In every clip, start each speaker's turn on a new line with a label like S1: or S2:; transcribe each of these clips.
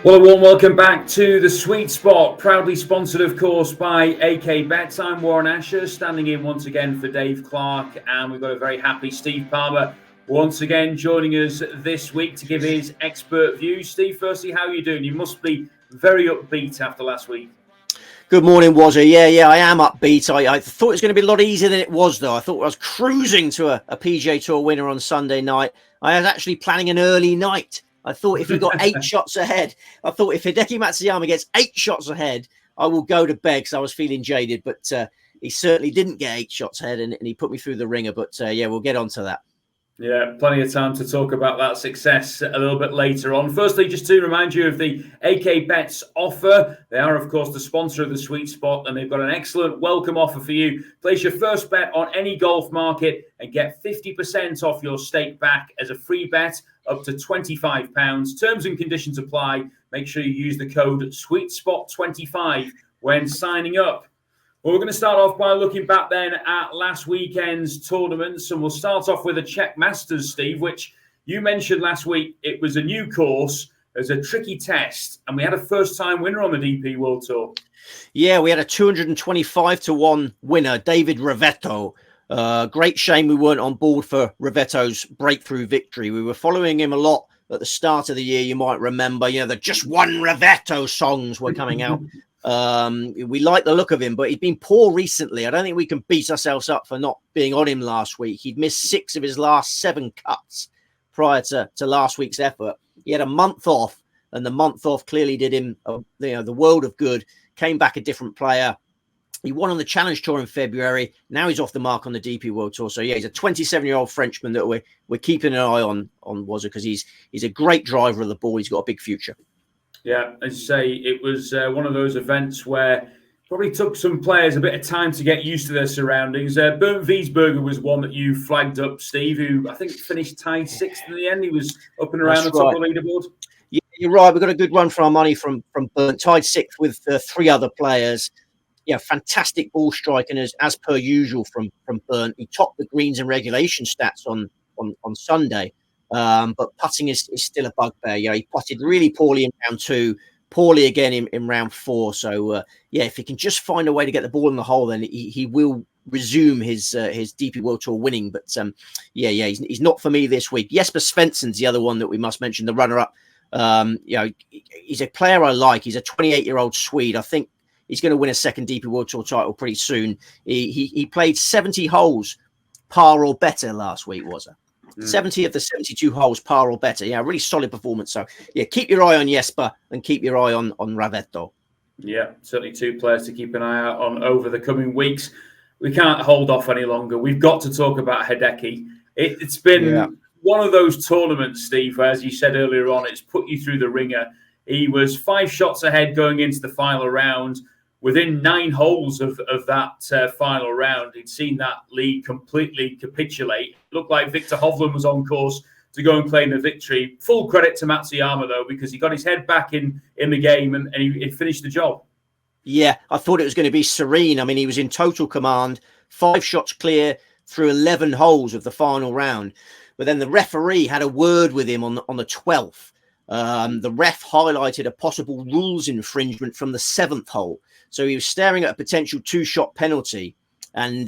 S1: Well, a warm welcome back to The Sweet Spot, proudly sponsored, of course, by AK Bets. I'm Warren Asher, standing in once again for Dave Clark, and we've got a very happy Steve Palmer once again joining us this week to give his expert view. Steve, firstly, how are you doing? You must be very upbeat after last week.
S2: Good morning, Wazza. Yeah, I am upbeat. I thought it was going to be a lot easier than it was, though. I thought I was cruising to a PGA Tour winner on Sunday night. I was actually planning an early night. I thought if he got 8 shots ahead, I thought if Hideki Matsuyama gets 8 shots ahead, I will go to bed because I was feeling jaded. But he certainly didn't get 8 shots ahead, and he put me through the ringer. But yeah, we'll get on to that.
S1: Yeah, plenty of time to talk about that success a little bit later on. Firstly, just to remind you of the AK Bets offer. They are, of course, the sponsor of the Sweet Spot, and they've got an excellent welcome offer for you. Place your first bet on any golf market and get 50% off your stake back as a free bet up to £25. Terms and conditions apply. Make sure you use the code SweetSpot25 when signing up. Well, we're going to start off by looking back then at last weekend's tournaments, and we'll start off with the Czech Masters, Steve, which you mentioned last week. It was a new course, it was a tricky test, and we had a first-time winner on the DP World Tour.
S2: Yeah, we had a 225-1 winner, David Rivetto. Great shame we weren't on board for Rivetto's breakthrough victory. We were following him a lot at the start of the year. You might remember, the Just One Rivetto songs were coming out. We like the look of him, but he'd been poor recently. I don't think we can beat ourselves up for not being on him last week. He'd missed 6 of his last 7 cuts prior to last week's effort. He had a month off, and the month off clearly did him the world of good. Came back a different player. He won on the Challenge Tour in February. Now he's off the mark on the DP World Tour. So yeah, he's a 27-year-old Frenchman that we're keeping an eye on Wazza, because he's a great driver of the ball. He's got a big future.
S1: Yeah, as you say, it was one of those events where probably took some players a bit of time to get used to their surroundings. Bernd Wiesberger was one that you flagged up, Steve, who I think finished tied 6th in the end. He was up and around the top of the leaderboard.
S2: Yeah, you're right. We've got a good run for our money from Bernd. Tied 6th with 3 other players. Yeah, fantastic ball striking as per usual from Bernd. He topped the greens and regulation stats on Sunday. But putting is still a bugbear. Yeah, he putted really poorly in round 2, poorly again in round 4. So yeah, if he can just find a way to get the ball in the hole, then he will resume his DP World Tour winning. But yeah, he's not for me this week. Jesper Svensson's the other one that we must mention, the runner-up. He's a player I like. He's a 28-year-old Swede. I think he's going to win a second DP World Tour title pretty soon. He played 70 holes, par or better last week, was it? 70 of the 72 holes, par or better. Yeah, really solid performance. So, yeah, keep your eye on Jesper and keep your eye on Rivetto.
S1: Yeah, certainly 2 players to keep an eye out on over the coming weeks. We can't hold off any longer. We've got to talk about Hideki. It's been one of those tournaments, Steve, where, as you said earlier on, it's put you through the ringer. He was 5 shots ahead going into the final round. Within 9 holes of that final round, he'd seen that lead completely capitulate. It looked like Victor Hovland was on course to go and claim the victory. Full credit to Matsuyama, though, because he got his head back in the game and he finished the job.
S2: Yeah, I thought it was going to be serene. I mean, he was in total command, 5 shots clear through 11 holes of the final round. But then the referee had a word with him on the 12th. The ref highlighted a possible rules infringement from the 7th hole. So he was staring at a potential 2-shot penalty, and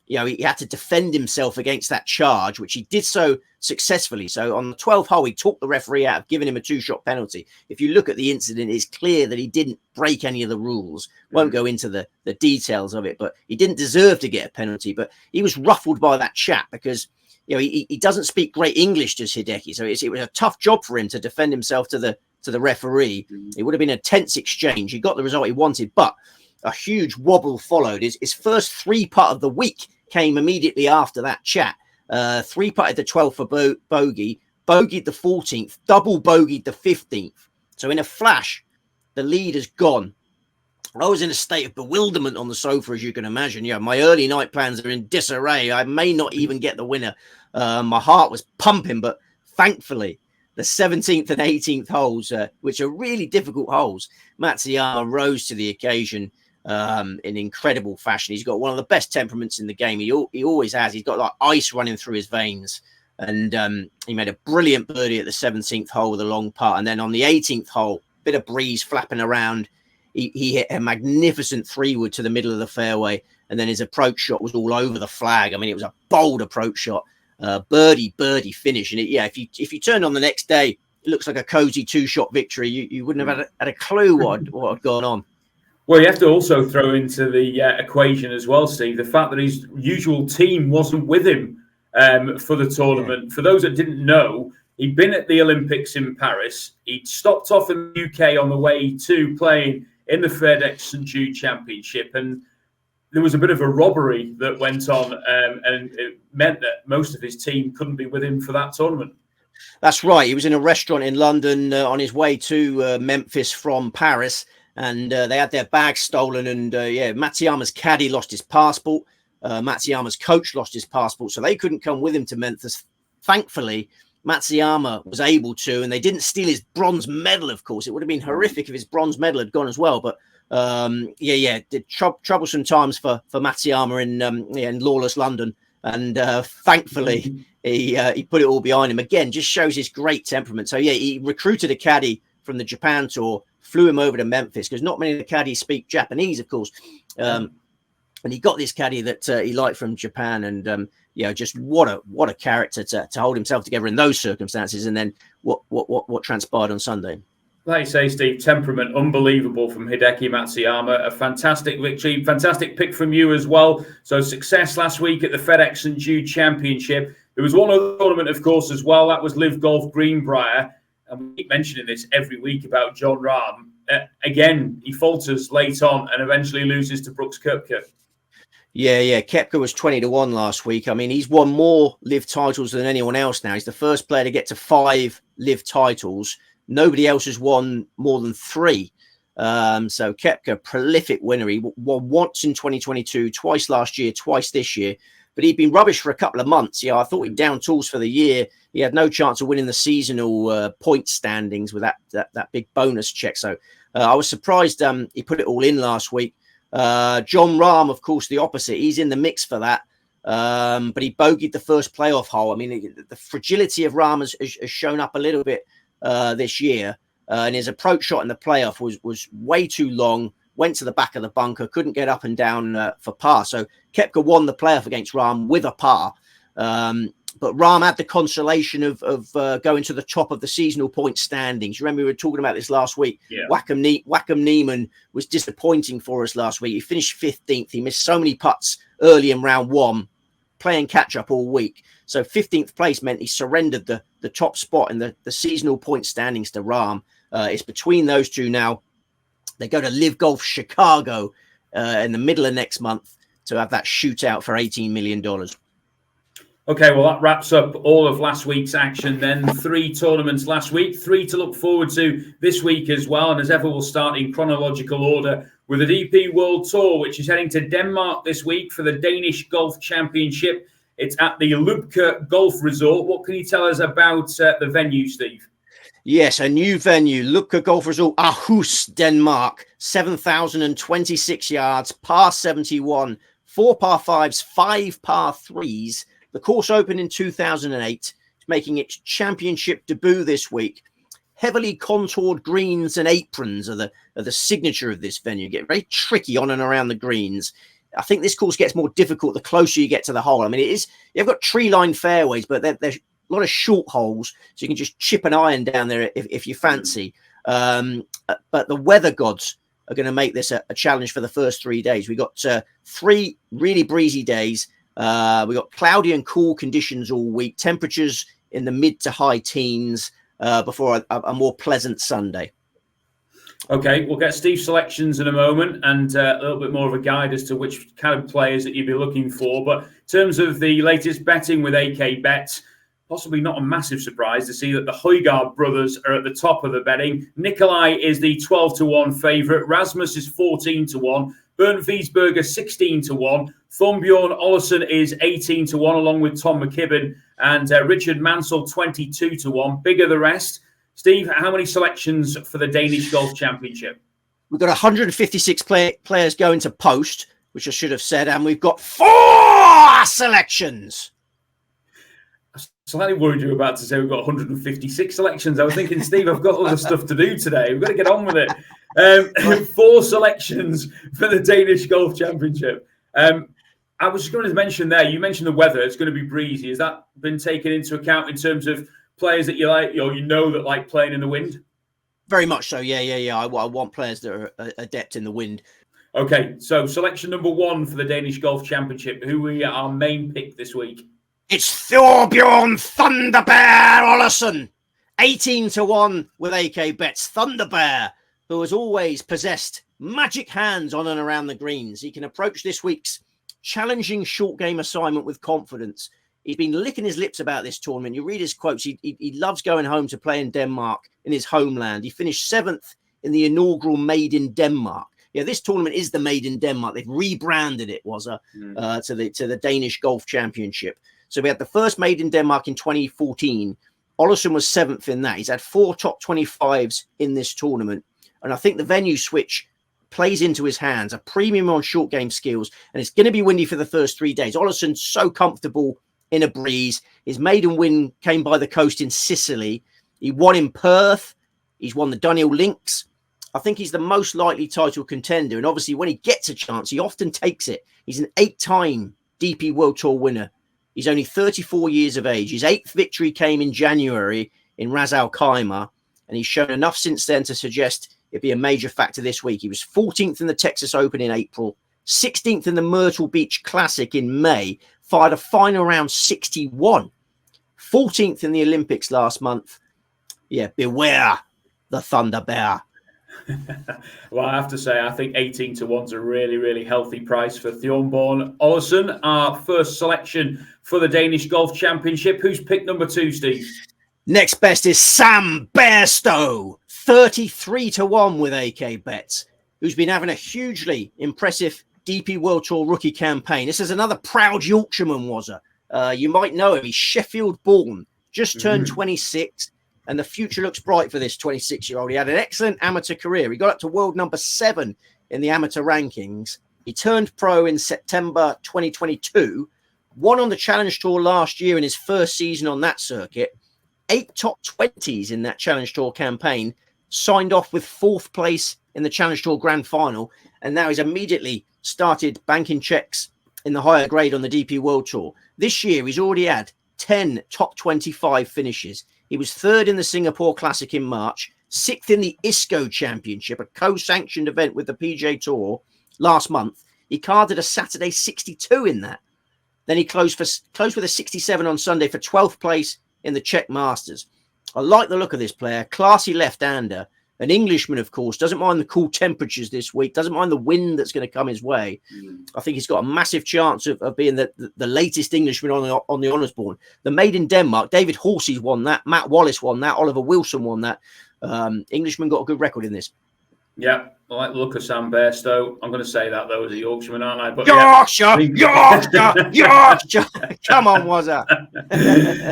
S2: he had to defend himself against that charge, which he did so successfully. So on the 12th hole, he talked the referee out of giving him a 2-shot penalty. If you look at the incident, it's clear that he didn't break any of the rules. Won't go into the details of it, but he didn't deserve to get a penalty. But he was ruffled by that chap because he doesn't speak great English, does Hideki. So it was a tough job for him to defend himself to the referee. It would have been a tense exchange. He got the result he wanted, but a huge wobble followed. His first 3-putt of the week came immediately after that chat. 3-putted the 12th for bogey, bogeyed the 14th, double bogeyed the 15th. So in a flash, the lead has gone. I was in a state of bewilderment on the sofa, as you can imagine. My early night plans are in disarray. I may not even get the winner. My heart was pumping, but thankfully, the 17th and 18th holes, which are really difficult holes, Matsuyama rose to the occasion in incredible fashion. He's got one of the best temperaments in the game. He always has. He's got like ice running through his veins. And he made a brilliant birdie at the 17th hole with a long putt. And then on the 18th hole, bit of breeze flapping around, he hit a magnificent 3-wood to the middle of the fairway. And then his approach shot was all over the flag. I mean, it was a bold approach shot, birdie finish. And if you turned on the next day, it looks like a cozy 2-shot victory. You wouldn't have had a clue what had gone on.
S1: Well, you have to also throw into the equation as well, Steve, the fact that his usual team wasn't with him for the tournament. Yeah. For those that didn't know, he'd been at the Olympics in Paris. He'd stopped off in the UK on the way to playing in the FedEx St Championship, and there was a bit of a robbery that went on, and it meant that most of his team couldn't be with him for that tournament.
S2: That's right. He was in a restaurant in London on his way to Memphis from Paris, and they had their bags stolen. And Matsuyama's caddy lost his passport. Matsuyama's coach lost his passport, so they couldn't come with him to Memphis. Thankfully, Matsuyama was able to, and they didn't steal his bronze medal, of course. It would have been horrific if his bronze medal had gone as well. But troublesome times for Matsuyama in lawless London. And thankfully, he put it all behind him. Again, just shows his great temperament. So, he recruited a caddy from the Japan tour, flew him over to Memphis, because not many of the caddies speak Japanese, of course. And he got this caddy that he liked from Japan. And, just what a character to hold himself together in those circumstances. And then what transpired on Sunday.
S1: Like you say, Steve, temperament, unbelievable from Hideki Matsuyama. A fantastic victory, fantastic pick from you as well. So success last week at the FedEx St Championship. There was one other tournament, of course, as well. That was LIV Golf Greenbrier. And we keep mentioning this every week about Jon Rahm. Again, he falters late on and eventually loses to Brooks Koepka.
S2: Yeah. Koepka was 20-1 last week. I mean, he's won more LIV titles than anyone else now. He's the first player to get to 5 LIV titles. Nobody else has won more than 3. So Koepka, prolific winner. He won once in 2022, twice last year, twice this year. But he'd been rubbish for a couple of months. I thought he'd down tools for the year. He had no chance of winning the seasonal point standings with that big bonus check. So I was surprised he put it all in last week. Jon Rahm, of course, the opposite. He's in the mix for that. But he bogeyed the first playoff hole. I mean, the fragility of Rahm has shown up a little bit this year. And his approach shot in the playoff was way too long. Went to the back of the bunker, couldn't get up and down for par. So Koepka won the playoff against Rahm with a par. But Rahm had the consolation of going to the top of the seasonal point standings. You remember we were talking about this last week. Yeah. Wackham Neiman was disappointing for us last week. He finished 15th. He missed so many putts early in round 1, playing catch up all week. So 15th place meant he surrendered the top spot in the seasonal point standings to Rahm. It's between those two now. They go to LIV Golf Chicago in the middle of next month to have that shootout for $18 million.
S1: Okay, well, that wraps up all of last week's action then. 3 tournaments last week, 3 to look forward to this week as well. And as ever, we'll start in chronological order with the DP World Tour, which is heading to Denmark this week for the Danish Golf Championship. It's at the Lubke Golf Resort. What can you tell us about the venue, Steve?
S2: Yes, a new venue, Lubke Golf Resort, Aarhus, Denmark, 7,026 yards, par 71, 4 par 5s, 5 par 3s. The course opened in 2008, it's making its championship debut this week. Heavily contoured greens and aprons are the signature of this venue. Get very tricky on and around the greens. I think this course gets more difficult the closer you get to the hole. I mean, you've got tree-lined fairways, but they're a lot of short holes, so you can just chip an iron down there if you fancy. But the weather gods are going to make this a challenge for the first 3 days. We got 3 really breezy days. We got cloudy and cool conditions all week. Temperatures in the mid to high teens before a more pleasant Sunday.
S1: Okay, we'll get Steve's selections in a moment and a little bit more of a guide as to which kind of players that you'd be looking for. But in terms of the latest betting with AK Bets, possibly not a massive surprise to see that the Højgaard brothers are at the top of the betting. Nikolai is the 12-1 favourite. Rasmus is 14-1. Bernd Wiesberger 16-1. Thorbjørn Olesen is 18-1, along with Tom McKibben, and Richard Mansell 22-1. Bigger the rest. Steve, how many selections for the Danish Golf Championship?
S2: We've got 156 players going to post, which I should have said, and we've got 4 selections.
S1: Slightly worried you were about to say we've got 156 selections. I was thinking, Steve, I've got other stuff to do today. We've got to get on with it. 4 selections for the Danish Golf Championship. I was just going to mention there, you mentioned the weather. It's going to be breezy. Has that been taken into account in terms of players that you like, or you know that like playing in the wind?
S2: Very much so. Yeah. I want players that are adept in the wind.
S1: Okay, so selection number 1 for the Danish Golf Championship. Who are our main pick this week?
S2: It's Thorbjorn Thunderbear Olesen, 18-1 with AK Bets. Thunderbear, who has always possessed magic hands on and around the greens. He can approach this week's challenging short game assignment with confidence. He's been licking his lips about this tournament. You read his quotes. He loves going home to play in Denmark, in his homeland. He finished 7th in the inaugural Made in Denmark. Yeah, this tournament is the Made in Denmark. They've rebranded it, to the Danish Golf Championship. So we had the first Made in Denmark in 2014. Olesen was 7th in that. He's had 4 top 25s in this tournament. And I think the venue switch plays into his hands, a premium on short game skills. And it's going to be windy for the first 3 days. Olesen's so comfortable in a breeze. His maiden win came by the coast in Sicily. He won in Perth. He's won the Dunhill Links. I think he's the most likely title contender. And obviously, when he gets a chance, he often takes it. He's an 8-time DP World Tour winner. He's only 34 years of age. His 8th victory came in January in Ras Al Khaimah, and he's shown enough since then to suggest it'd be a major factor this week. He was 14th in the Texas Open in April, 16th in the Myrtle Beach Classic in May, fired a final round 61, 14th in the Olympics last month. Yeah, beware the Thunder Bear.
S1: Well, I have to say, I think 18-1's a really, really healthy price for Thorbjorn Olesen, our first selection for the Danish Golf Championship. Who's pick number 2, Steve?
S2: Next best is Sam Bairstow, 33-1 with AK Bets, who's been having a hugely impressive DP World Tour rookie campaign. This is another proud Yorkshireman, you might know him. He's Sheffield born, just turned 26. And the future looks bright for this 26-year-old. He had an excellent amateur career. He got up to world number 7 in the amateur rankings. He turned pro in September 2022, won on the Challenge Tour last year in his first season on that circuit, 8 top 20s in that Challenge Tour campaign, signed off with 4th place in the Challenge Tour Grand Final, and now he's immediately started banking checks in the higher grade on the DP World Tour. This year, he's already had 10 top 25 finishes. He was 3rd in the Singapore Classic in March, 6th in the ISCO Championship, a co-sanctioned event with the PGA Tour last month. He carded a Saturday 62 in that. Then he closed with a 67 on Sunday for 12th place in the Czech Masters. I like the look of this player, classy left-hander. An Englishman, of course, doesn't mind the cool temperatures this week, doesn't mind the wind that's going to come his way. I think he's got a massive chance of being the latest Englishman on the Honours Board. The Made in Denmark, David Horsey's won that, Matt Wallace won that, Oliver Wilson won that. Englishman got a good record in this.
S1: Yeah, I like the look of Sam Bairstow. I'm going to say that, though, as a Yorkshireman, aren't I? But
S2: Yorkshire! Come on, Wazza.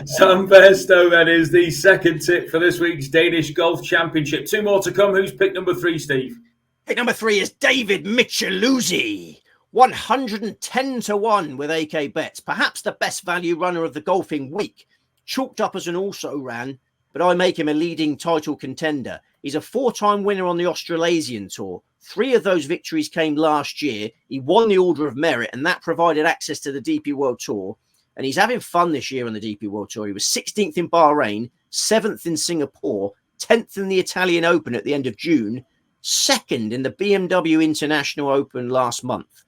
S1: Sam Bairstow, then, is the second tip for this week's Danish Golf Championship. 2 more to come. Who's pick number 3, Steve?
S2: Pick number 3 is David Micheluzzi, 110-1 with AK Bets. Perhaps the best value runner of the golfing week. Chalked up as an also-ran, but I make him a leading title contender. He's a 4-time winner on the Australasian Tour. 3 of those victories came last year. He won the Order of Merit, and that provided access to the DP World Tour. And he's having fun this year on the DP World Tour. He was 16th in Bahrain, 7th in Singapore, 10th in the Italian Open at the end of June, 2nd in the BMW International Open last month.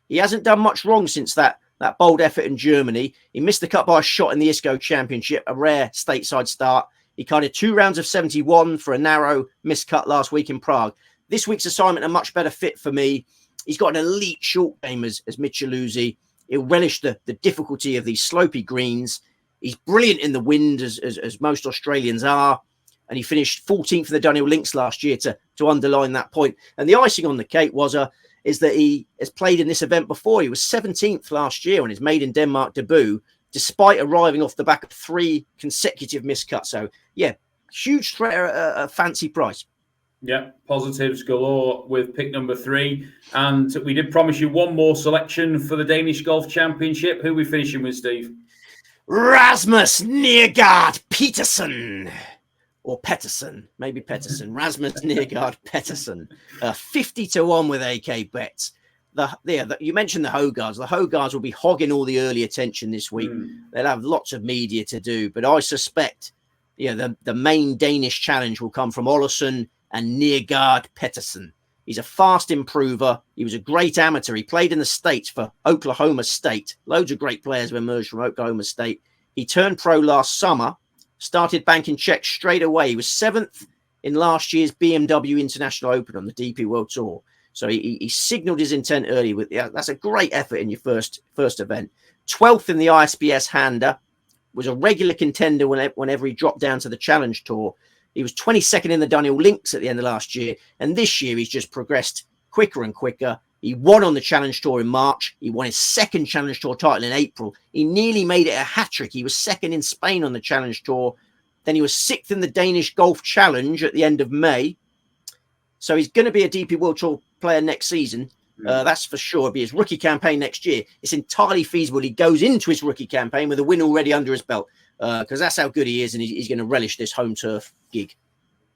S2: He hasn't done much wrong since that bold effort in Germany. He missed the cut by a shot in the ISCO Championship, a rare stateside start. He carded 2 rounds of 71 for a narrow miscut last week in Prague. This week's assignment, a much better fit for me. He's got an elite short game as Micheluzzi. He'll relish the difficulty of these slopey greens. He's brilliant in the wind, as most Australians are. And he finished 14th in the Dunhill Links last year to underline that point. And the icing on the cake is that he has played in this event before. He was 17th last year on his Made in Denmark debut, despite arriving off the back of 3 consecutive miscuts. So, yeah, huge threat at a fancy price.
S1: Yeah, positives galore with pick number 3. And we did promise you 1 more selection for the Danish Golf Championship. Who are we finishing with, Steve?
S2: Rasmus Nergaard Peterson. Or Pettersson, maybe Pettersson. Rasmus Nergaard Pettersson. 50-1 with AK bets. You mentioned the Hogarths. The Hogarths will be hogging all the early attention this week. They'll have lots of media to do, but I suspect the main Danish challenge will come from Olesen and Nergaard Pettersson. He's a fast improver. He was a great amateur. He played in the States for Oklahoma State. Loads of great players have emerged from Oklahoma State. He turned pro last summer, started banking checks straight away. He was 7th in last year's BMW International Open on the DP World Tour. So he signaled his intent early. That's a great effort in your first event. 12th in the ISBS Hander, was a regular contender whenever he dropped down to the Challenge Tour. He was 22nd in the Daniel Links at the end of last year. And this year he's just progressed quicker and quicker. He won on the Challenge Tour in March. He won his second Challenge Tour title in April. He nearly made it a hat-trick. He was second in Spain on the Challenge Tour. Then he was 6th in the Danish Golf Challenge at the end of May. So he's going to be a DP World Tour player next season. That's for sure. It'll be his rookie campaign next year. It's entirely feasible he goes into his rookie campaign with a win already under his belt, because that's how good he is, and he's going to relish this home turf gig.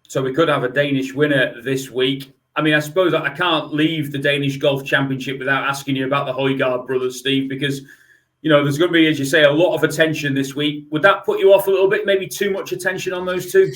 S2: So
S1: we could have a Danish winner this week. I mean, I suppose I can't leave the Danish Golf Championship without asking you about the Højgaard brothers, Steve, because, there's going to be, as you say, a lot of attention this week. Would that put you off a little bit? Maybe too much attention on those two?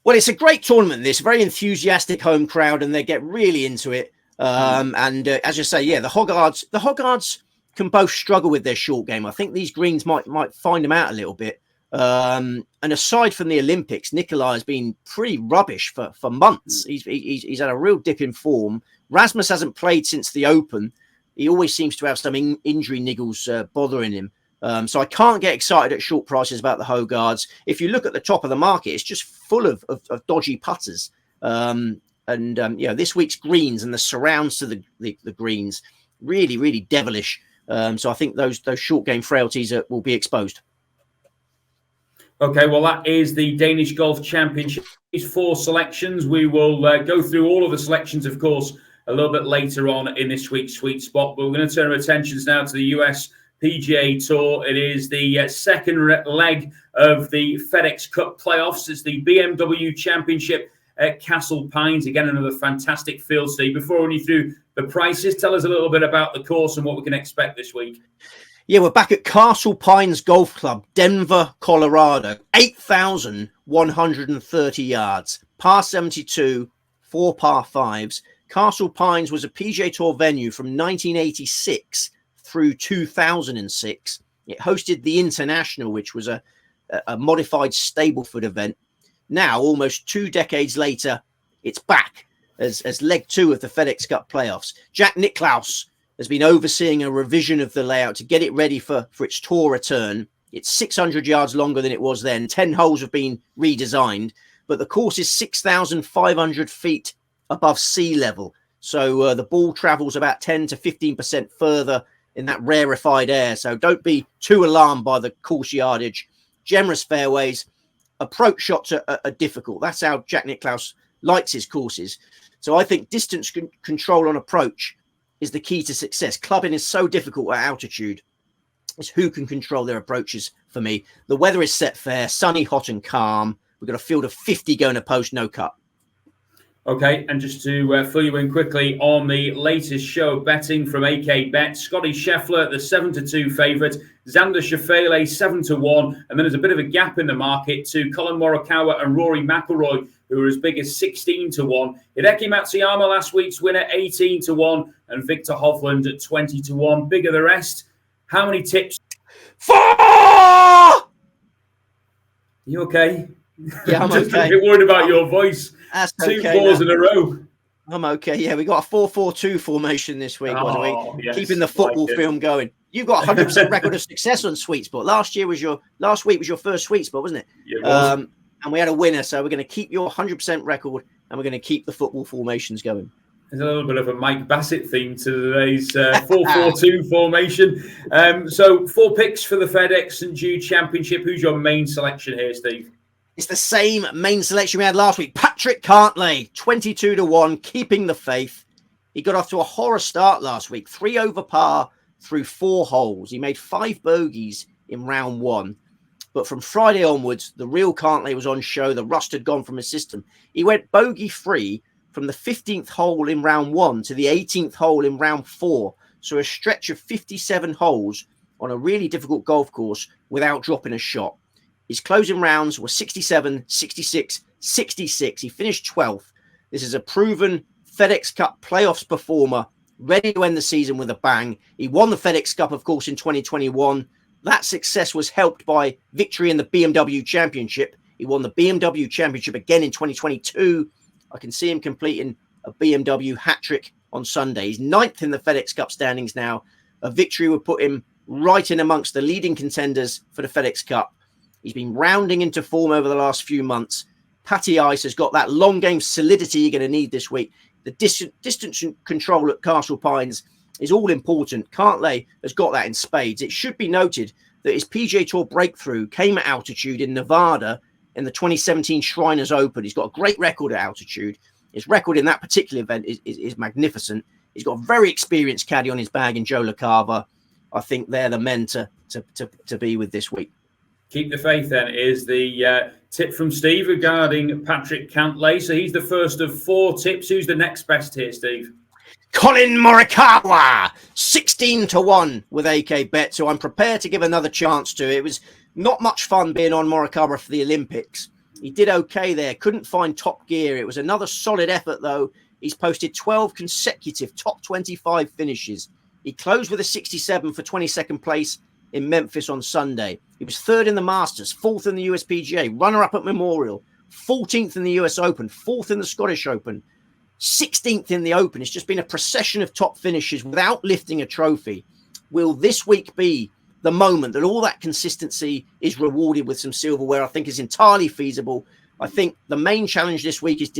S2: Well, it's a great tournament, this. Very enthusiastic home crowd, and they get really into it. As you say, the Højgaards can both struggle with their short game. I think these greens might find them out a little bit. And aside from the Olympics, Nikolai has been pretty rubbish for months. He's had a real dip in form. Rasmus hasn't played since the Open. He always seems to have some injury niggles bothering him. So I can't get excited at short prices about the Højgaards. If you look at the top of the market, it's just full of dodgy putters. This week's greens and the surrounds to the greens, really, really devilish. So I think those short game frailties will be exposed.
S1: Okay, well, that is the Danish Golf Championship. These 4 selections. We will go through all of the selections, of course, a little bit later on in this week's Sweet Spot. But we're going to turn our attentions now to the US PGA Tour. It is the second leg of the FedEx Cup playoffs. It's the BMW Championship at Castle Pines. Again, another fantastic field, Steve. Before we run you through the prices, tell us a little bit about the course and what we can expect this week.
S2: Yeah, we're back at Castle Pines Golf Club, Denver, Colorado. 8,130 yards, par 72, 4 par 5s. Castle Pines was a PGA Tour venue from 1986 through 2006. It hosted the International, which was a modified Stableford event. Now, almost 2 decades later, it's back as leg 2 of the FedEx Cup playoffs. Jack Nicklaus has been overseeing a revision of the layout to get it ready for its tour return. It's 600 yards longer than it was then. 10 holes have been redesigned, but the course is 6,500 feet above sea level. So the ball travels about 10 to 15% further in that rarefied air. So don't be too alarmed by the course yardage. Generous fairways. Approach shots are difficult. That's how Jack Nicklaus likes his courses. So I think distance control on approach is the key to success. Clubbing is so difficult at altitude. It's who can control their approaches for me. The weather is set fair, sunny, hot and calm. We've got a field of 50 going to post, no cut.
S1: Okay, and just to fill you in quickly on the latest show of betting from AK Bet, Scottie Scheffler, the 7-2 favourite, Xander Schauffele, 7-1, and then there's a bit of a gap in the market to Colin Morikawa and Rory McIlroy, who are as big as 16-1. Hideki Matsuyama, last week's winner, 18-1, and Victor Hovland at 20-1. Bigger the rest. How many tips?
S2: 4!
S1: You okay?
S2: Yeah, I'm
S1: just
S2: okay.
S1: a bit worried about your voice.
S2: That's
S1: 2
S2: okay,
S1: 4s in a row.
S2: I'm okay. Yeah, we got a 4-4-2 formation this week, wasn't we?
S1: Yes,
S2: keeping the football film going. You've got a 100% record of success on Sweet Spot. Last week was your first Sweet Spot, wasn't it?
S1: Yeah, it was.
S2: And we had a winner, so we're going to keep your 100% record, and we're going to keep the football formations going.
S1: There's a little bit of a Mike Bassett theme to today's 4-4-2 formation. So 4 picks for the FedEx St Jude Championship. Who's your main selection here, Steve?
S2: It's the same main selection we had last week. Patrick Cantlay, 22-1, keeping the faith. He got off to a horror start last week. 3 over par through 4 holes. He made 5 bogeys in round one. But from Friday onwards, the real Cantlay was on show. The rust had gone from his system. He went bogey-free from the 15th hole in round one to the 18th hole in round four. So a stretch of 57 holes on a really difficult golf course without dropping a shot. His closing rounds were 67, 66, 66. He finished 12th. This is a proven FedEx Cup playoffs performer, ready to end the season with a bang. He won the FedEx Cup, of course, in 2021. That success was helped by victory in the BMW Championship. He won the BMW Championship again in 2022. I can see him completing a BMW hat-trick on Sunday. He's 9th in the FedEx Cup standings now. A victory would put him right in amongst the leading contenders for the FedEx Cup. He's been rounding into form over the last few months. Patty Ice has got that long game solidity you're going to need this week. The distance control at Castle Pines is all important. Cantlay has got that in spades. It should be noted that his PGA Tour breakthrough came at altitude in Nevada in the 2017 Shriners Open. He's got a great record at altitude. His record in that particular event is magnificent. He's got a very experienced caddy on his bag in Joe LaCava. I think they're the men to be with this week.
S1: Keep the faith, then, is the tip from Steve regarding Patrick Cantlay. So he's the first of 4 tips. Who's the next best here, Steve?
S2: Colin Morikawa, 16-1 with AK Bet. So I'm prepared to give another chance to. It was not much fun being on Morikawa for the Olympics. He did okay there. Couldn't find top gear. It was another solid effort, though. He's posted 12 consecutive top 25 finishes. He closed with a 67 for 22nd place in Memphis on Sunday. He was 3rd in the Masters, 4th in the USPGA, runner-up at Memorial, 14th in the US Open, 4th in the Scottish Open, 16th in the Open. It's just been a procession of top finishes without lifting a trophy. Will this week be the moment that all that consistency is rewarded with some silverware? I think is entirely feasible. I think the main challenge this week is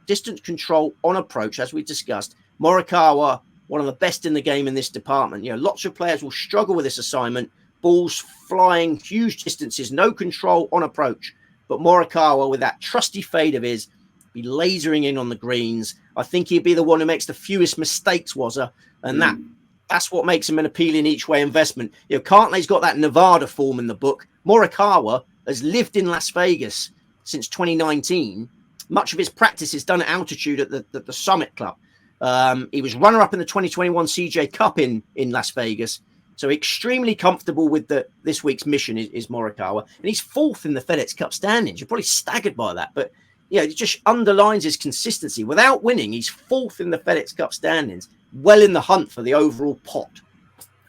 S2: distance control on approach, as we discussed. Morikawa, one of the best in the game in this department. You know, lots of players will struggle with this assignment. Balls flying huge distances, no control on approach. But Morikawa, with that trusty fade of his, be lasering in on the greens. I think he'd be the one who makes the fewest mistakes, and that's what makes him an appealing each way investment. You know, Cantlay's got that Nevada form in the book. Morikawa has lived in Las Vegas since 2019. Much of his practice is done at altitude at the Summit Club. He was runner-up in the 2021 CJ Cup in Las Vegas. So extremely comfortable with this week's mission is Morikawa. And he's 4th in the FedEx Cup standings. You're probably staggered by that. But, yeah, it just underlines his consistency. Without winning, he's 4th in the FedEx Cup standings, well in the hunt for the overall pot.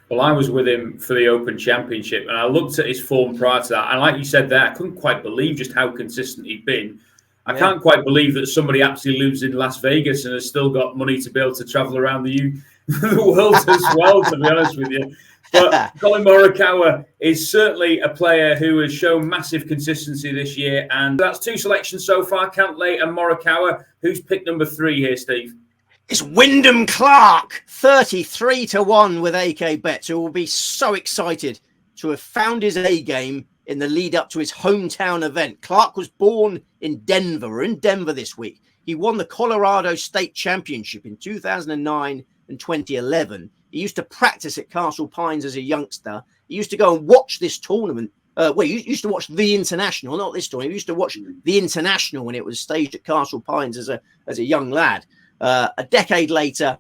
S1: Well, I was with him for the Open Championship, and I looked at his form prior to that. And like you said there, I couldn't quite believe just how consistent he'd been. I can't quite believe that somebody actually lives in Las Vegas and has still got money to be able to travel around the world as well, to be honest with you. But Colin Morikawa is certainly a player who has shown massive consistency this year. And that's 2 selections so far, Cantlay and Morikawa. Who's pick number 3 here, Steve?
S2: It's Wyndham Clark, 33-1 with AK Bets, who will be so excited to have found his A game in the lead up to his hometown event. Clark was born in Denver. We're in Denver this week. He won the Colorado State Championship in 2009 and 2011. He used to practice at Castle Pines as a youngster. He used to go and watch this tournament. He used to watch the International, not this tournament. He used to watch the International when it was staged at Castle Pines as a young lad. A decade later,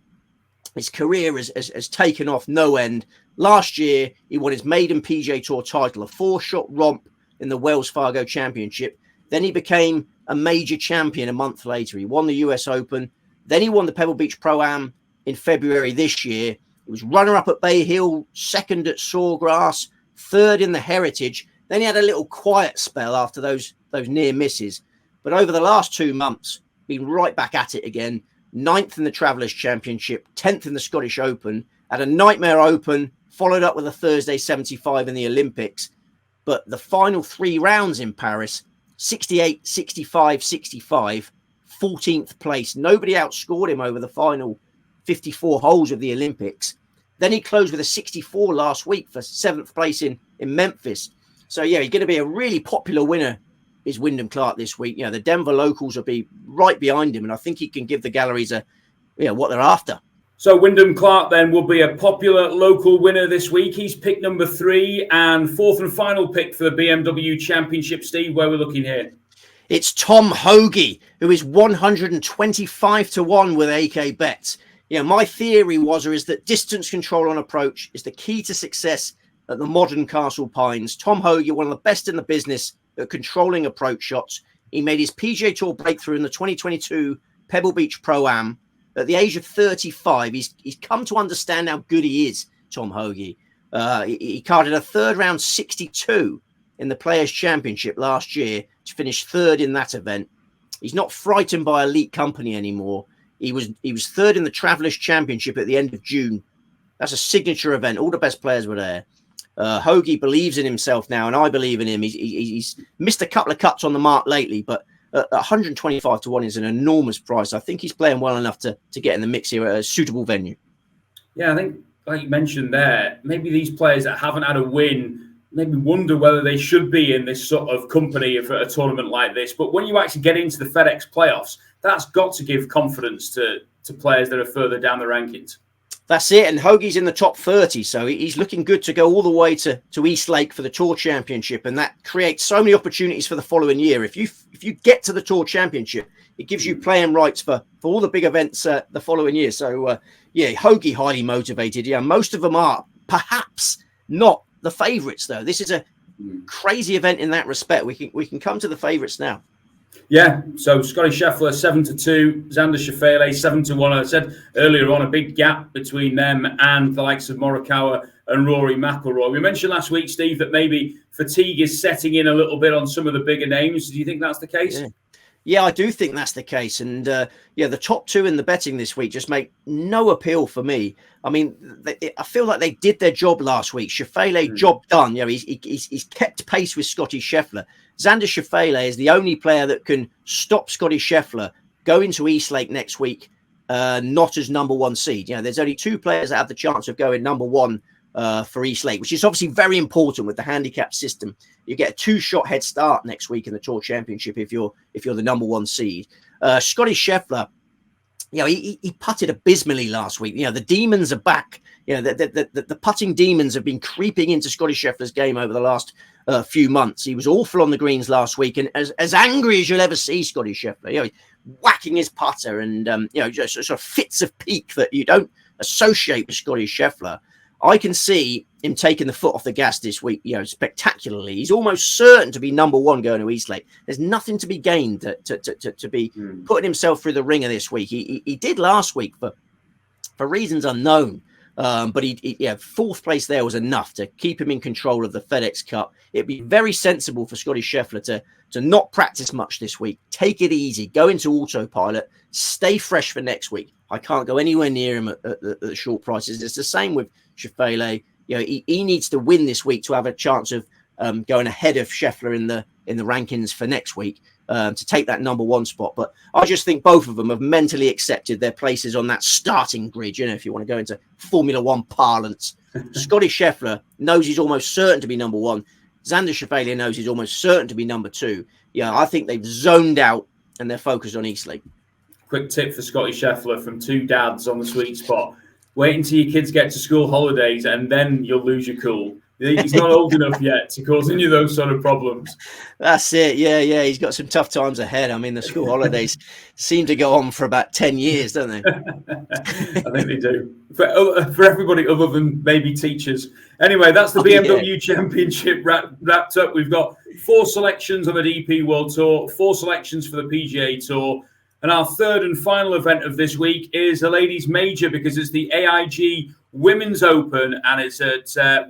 S2: his career has taken off no end. Last year, he won his maiden PGA Tour title, a 4-shot romp in the Wells Fargo Championship. Then he became a major champion a month later. He won the US Open. Then he won the Pebble Beach Pro-Am in February this year. He was runner-up at Bay Hill, 2nd at Sawgrass, 3rd in the Heritage. Then he had a little quiet spell after those near misses. But over the last 2 months, been right back at it again. 9th in the Travelers Championship, 10th in the Scottish Open, had a nightmare Open, followed up with a Thursday 75 in the Olympics. But the final 3 rounds in Paris, 68, 65, 65, 14th place. Nobody outscored him over the final 54 holes of the Olympics. Then he closed with a 64 last week for 7th place in Memphis. So, yeah, he's going to be a really popular winner, is Wyndham Clark this week. You know, the Denver locals will be right behind him, and I think he can give the galleries what they're after.
S1: So Wyndham Clark then will be a popular local winner this week. He's pick number 3 and fourth and final pick for the BMW Championship. Steve, where we're looking here?
S2: It's Tom Hoge, who is 125 to 1 with AK Bets. My theory is that distance control on approach is the key to success at the modern Castle Pines. Tom Hoge, one of the best in the business at controlling approach shots. He made his PGA Tour breakthrough in the 2022 Pebble Beach Pro-Am. At the age of 35, he's come to understand how good he is, Tom Hoge. He carded a third round 62 in the Players' Championship last year to finish third in that event. He's not frightened by elite company anymore. He was third in the Travelers' Championship at the end of June. That's a signature event. All the best players were there. Hoge believes in himself now, and I believe in him. He's missed a couple of cuts on the mark lately, but 125 to 1 is an enormous price. I think he's playing well enough to get in the mix here at a suitable venue.
S1: Yeah, I think, like you mentioned there, maybe these players that haven't had a win maybe wonder whether they should be in this sort of company for a tournament like this. But when you actually get into the FedEx playoffs, that's got to give confidence to players that are further down the rankings.
S2: That's it. And Hoagie's in the top 30, so he's looking good to go all the way to Eastlake for the Tour Championship, and that creates so many opportunities for the following year. If you get to the Tour Championship, it gives you playing rights for all the big events the following year. So, Hoagie highly motivated. Yeah, most of them are perhaps not the favourites, though. This is a crazy event in that respect. We can come to the favourites now.
S1: Yeah, so Scottie Scheffler 7-2, Xander Schauffele 7-1. I said earlier on, a big gap between them and the likes of Morikawa and Rory McIlroy. We mentioned last week, Steve, that maybe fatigue is setting in a little bit on some of the bigger names. Do you think that's the case?
S2: Yeah, I do think that's the case. And the top two in the betting this week just make no appeal for me. I mean, I feel like they did their job last week. Schauffele, job done. He's kept pace with Scottie Scheffler. Xander Schauffele is the only player that can stop Scottie Scheffler going to Eastlake next week, not as number one seed. There's only two players that have the chance of going number one for Eastlake, which is obviously very important with the handicap system. You get a 2-shot head start next week in the Tour Championship if you're the number one seed. Scottie Scheffler, he putted abysmally last week. The demons are back. The putting demons have been creeping into Scottie Scheffler's game over the last few months. He was awful on the greens last week, and as angry as you'll ever see Scottie Scheffler. Whacking his putter and just sort of fits of pique that you don't associate with Scottie Scheffler. I can see him taking the foot off the gas this week, spectacularly. He's almost certain to be number one going to Eastlake. There's nothing to be gained to be putting himself through the ringer this week. He did last week for reasons unknown, but fourth place there was enough to keep him in control of the FedEx Cup. It'd be very sensible for Scottie Scheffler to not practice much this week. Take it easy, go into autopilot, stay fresh for next week. I can't go anywhere near him at the short prices. It's the same with Schauffele. He needs to win this week to have a chance of going ahead of Scheffler in the rankings for next week to take that number one spot. But I just think both of them have mentally accepted their places on that starting grid. If you want to go into Formula One parlance, Scottie Scheffler knows he's almost certain to be number one. Xander Schauffele knows he's almost certain to be number two. I think they've zoned out and they're focused on Eastlake. Quick
S1: tip for Scottie Scheffler from two dads on the sweet spot. Wait until your kids get to school holidays and then you'll lose your cool. He's not old enough yet to cause any of those sort of problems.
S2: That's it. Yeah. He's got some tough times ahead. I mean, the school holidays seem to go on for about 10 years, don't they?
S1: I think they do. For everybody other than maybe teachers. Anyway, that's the BMW Championship wrapped up. We've got 4 selections on the DP World Tour, 4 selections for the PGA Tour. And our third and final event of this week is a ladies' major because it's the AIG Women's Open, and it's at,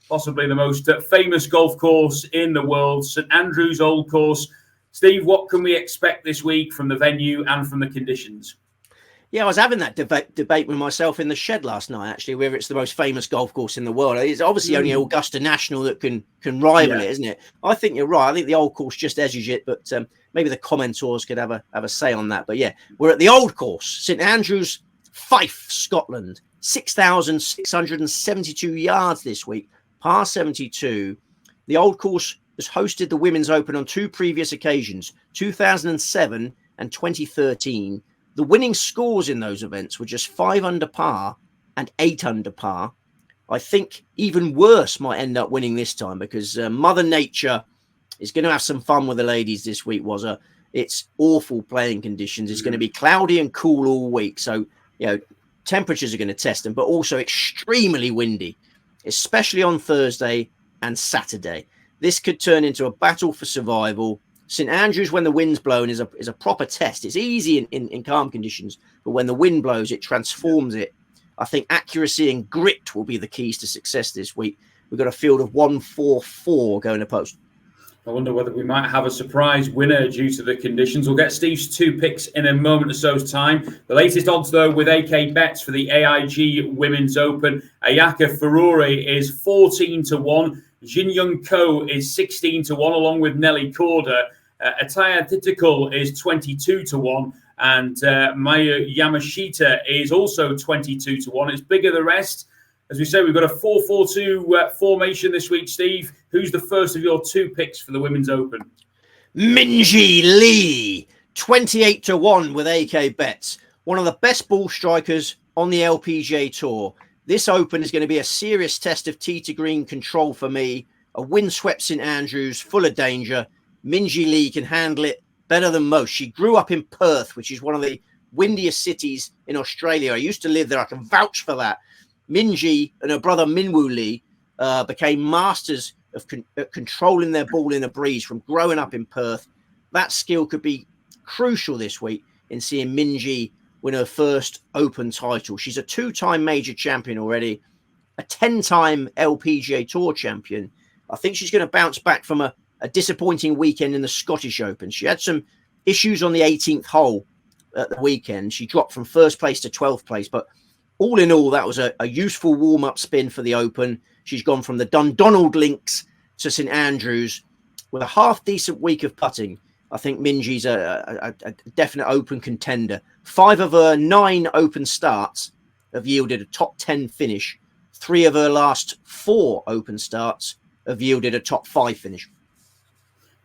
S1: possibly the most famous golf course in the world, St Andrews Old Course. Steve, what can we expect this week from the venue and from the conditions? Yeah, I was having that debate with myself in the shed last night, actually, whether it's the most famous golf course in the world. It's obviously only Augusta National that can rival it, isn't it? I think you're right. I think the Old Course just edges it, but maybe the commenters could have a say on that. But yeah, we're at the Old Course, St Andrews, Fife, Scotland, 6,672 yards this week, par 72. The Old Course has hosted the Women's Open on 2 previous occasions, 2007 and 2013.
S2: the winning scores in those events were just 5 under par and 8 under par. I think even worse might end up winning this time, because Mother Nature is going to have some fun with the ladies this week. It's awful playing conditions. It's going to be cloudy and cool all week. So, temperatures are going to test them, but also extremely windy, especially on Thursday and Saturday. This could turn into a battle for survival. St Andrews, when the wind's blowing, is a proper test. It's easy in calm conditions, but when the wind blows, it transforms it. I think accuracy and grit will be the keys to success this week. We've got a field of 144 going to post.
S1: I wonder whether we might have a surprise winner due to the conditions. We'll get Steve's 2 picks in a moment or so's time. The latest odds, though, with AK Bets for the AIG Women's Open. Ayaka Furore is 14-1. Jin Young Ko is 16-1, along with Nelly Korda. Ataya Titikul is 22-1. And Maya Yamashita is also 22-1. It's bigger the rest. As we say, we've got a 4-4-2 formation this week, Steve. Who's the first of your 2 picks for the Women's Open?
S2: Minjee Lee, 28-1 with AK Bets. One of the best ball strikers on the LPGA Tour. This Open is going to be a serious test of tee to green control for me. A windswept St Andrews, full of danger. Minjee Lee can handle it better than most. She grew up in Perth, which is one of the windiest cities in Australia. I used to live there. I can vouch for that. Minjee and her brother Minwoo Lee became masters of controlling their ball in a breeze from growing up in Perth. That skill could be crucial this week in seeing Minjee win her first Open title. She's a 2-time major champion already, a 10-time LPGA Tour champion. I think she's going to bounce back from a disappointing weekend in the Scottish Open. She had some issues on the 18th hole at the weekend. She dropped from 1st place to 12th place, but all in all, that was a useful warm-up spin for the Open. She's gone from the Dundonald Links to St Andrews with a half-decent week of putting. I think Minjee's a definite Open contender. 5 of her 9 Open starts have yielded a top 10 finish. 3 of her last 4 Open starts have yielded a top 5 finish.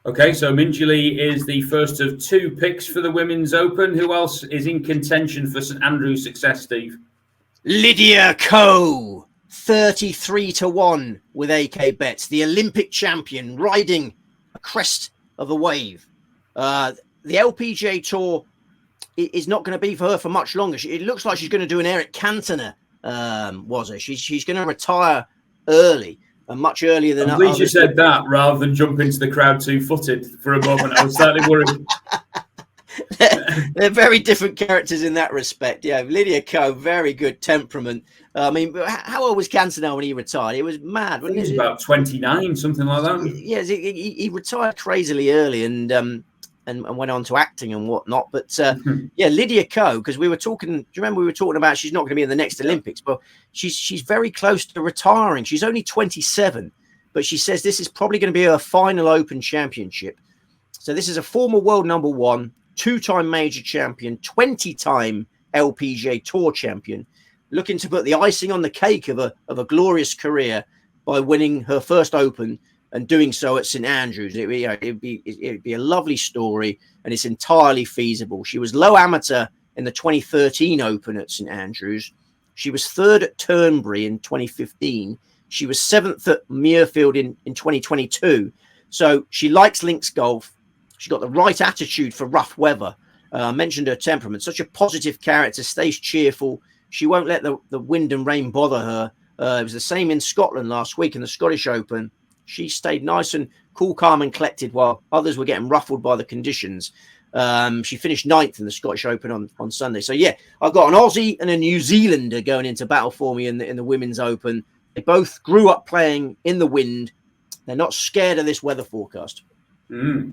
S1: Okay, so Minjee Lee is the first of 2 picks for the Women's Open. Who else is in contention for St Andrews' success, Steve?
S2: Lydia Ko, 33-1 with AK Bets, the Olympic champion riding a crest of the wave. The LPGA Tour is not going to be for her for much longer. It looks like she's going to do an Eric Cantona, was it? She's going to retire early, and much earlier than
S1: I'm pleased you said that rather than jump into the crowd 2-footed for a moment. I was slightly worried.
S2: They're very different characters in that respect. Yeah, Lydia Ko, very good temperament. I mean, how old was Cantona when he retired? It was mad, wasn't it?
S1: He was about 29, something like that.
S2: Yes, he retired crazily early and went on to acting and whatnot. But yeah, Lydia Ko, because we were talking. Do you remember we were talking about she's not going to be in the next Olympics? But she's very close to retiring. She's only 27, but she says this is probably going to be her final Open championship. So this is a former world number 1. 2-time major champion, 20-time LPGA Tour champion, looking to put the icing on the cake of a glorious career by winning her first Open and doing so at St Andrews. It'd be a lovely story, and it's entirely feasible. She was low amateur in the 2013 Open at St Andrews. She was 3rd at Turnberry in 2015. She was 7th at Muirfield in 2022. So she likes links golf. She's got the right attitude for rough weather. I mentioned her temperament. Such a positive character, stays cheerful. She won't let the wind and rain bother her. It was the same in Scotland last week in the Scottish Open. She stayed nice and cool, calm and collected while others were getting ruffled by the conditions. She finished 9th in the Scottish Open on Sunday. So, yeah, I've got an Aussie and a New Zealander going into battle for me in the Women's Open. They both grew up playing in the wind. They're not scared of this weather forecast.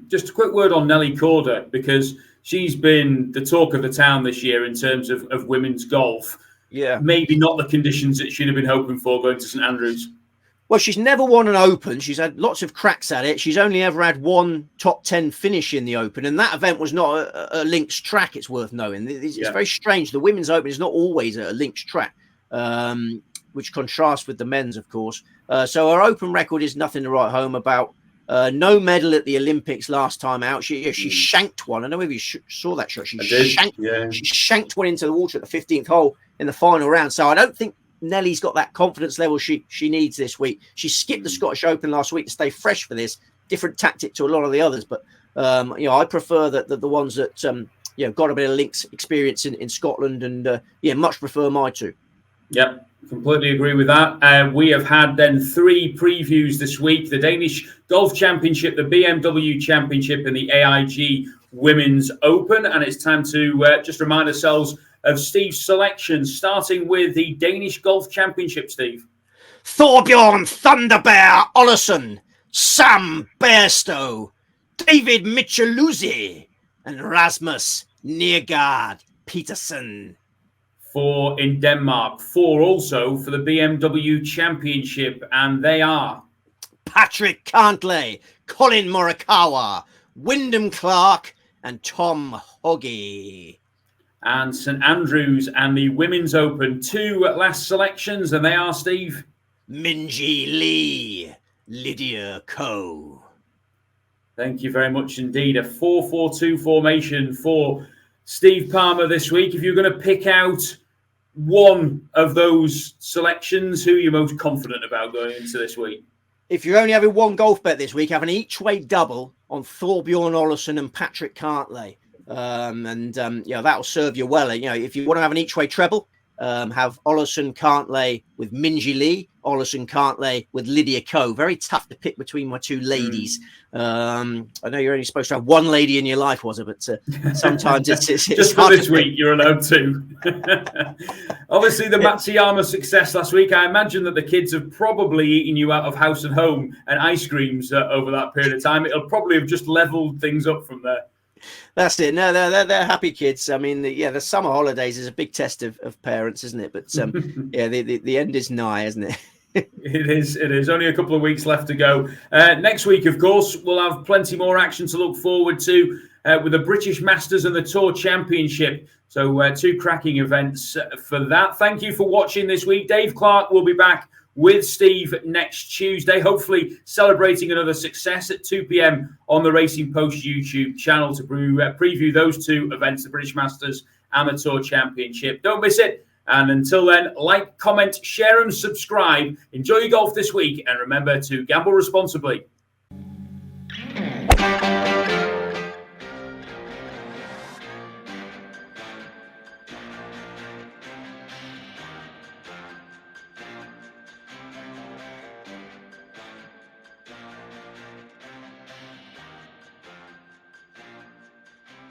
S1: Just a quick word on Nelly Korda, because she's been the talk of the town this year in terms of women's golf.
S2: Yeah.
S1: Maybe not the conditions that she'd have been hoping for going to St Andrews.
S2: Well, she's never won an Open. She's had lots of cracks at it. She's only ever had 1 top 10 finish in the Open. And that event was not a links track, it's worth knowing. It's very strange. The Women's Open is not always a links track, which contrasts with the men's, of course. So her Open record is nothing to write home about. No medal at the Olympics last time out. She shanked one. I don't know if you saw that shot. She shanked one into the water at the 15th hole in the final round. So I don't think Nelly's got that confidence level she needs this week. She skipped the Scottish Open last week to stay fresh for this. Different tactic to a lot of the others, but I prefer the ones that got a bit of links experience in Scotland, and much prefer my two.
S1: Yep, completely agree with that. We have had then 3 previews this week: the Danish Golf Championship, the BMW Championship, and the AIG Women's Open. And it's time to just remind ourselves of Steve's selections, starting with the Danish Golf Championship, Steve.
S2: Thorbjorn Thunderbear Olesen, Sam Bairstow, David Micheluzzi, and Rasmus Nergård Petersen.
S1: 4 in Denmark, 4 also for the BMW Championship, and they are
S2: Patrick Cantlay, Colin Morikawa, Wyndham Clark, and Tom Hoggy.
S1: And St Andrews and the Women's Open, 2 last selections, and they are, Steve?
S2: Minjee Lee, Lydia Ko.
S1: Thank you very much indeed. A 4-4-2 formation for Steve Palmer this week. If you're going to pick out one of those selections, who are you most confident about going into this week?
S2: If you're only having one golf bet this week, have an each-way double on Thorbjorn Olesen and Patrick Cantlay. That'll serve you well. If you want to have an each-way treble, have Olesen Cantlay with Minjee Lee, Olesen Cantlay with Lydia Ko. Very tough to pick between my two ladies. I know you're only supposed to have one lady in your life, was it? But sometimes it's
S1: just for this week, you're allowed 2. Obviously, the Matsuyama success last week, I imagine that the kids have probably eaten you out of house and home and ice creams over that period of time. It'll probably have just leveled things up from there.
S2: That's it. No, they're happy kids. I mean, the summer holidays is a big test of parents, isn't it? But the end is nigh, isn't it?
S1: It is. Only a couple of weeks left to go. Next week, of course, we'll have plenty more action to look forward to with the British Masters and the Tour Championship. So 2 cracking events for that. Thank you for watching this week. Dave Clark will be back with Steve next Tuesday, hopefully celebrating another success at 2 p.m. on the Racing Post YouTube channel to preview those 2 events, the British Masters and the Tour Championship. Don't miss it. And until then, like, comment, share and subscribe. Enjoy your golf this week, and remember to gamble responsibly.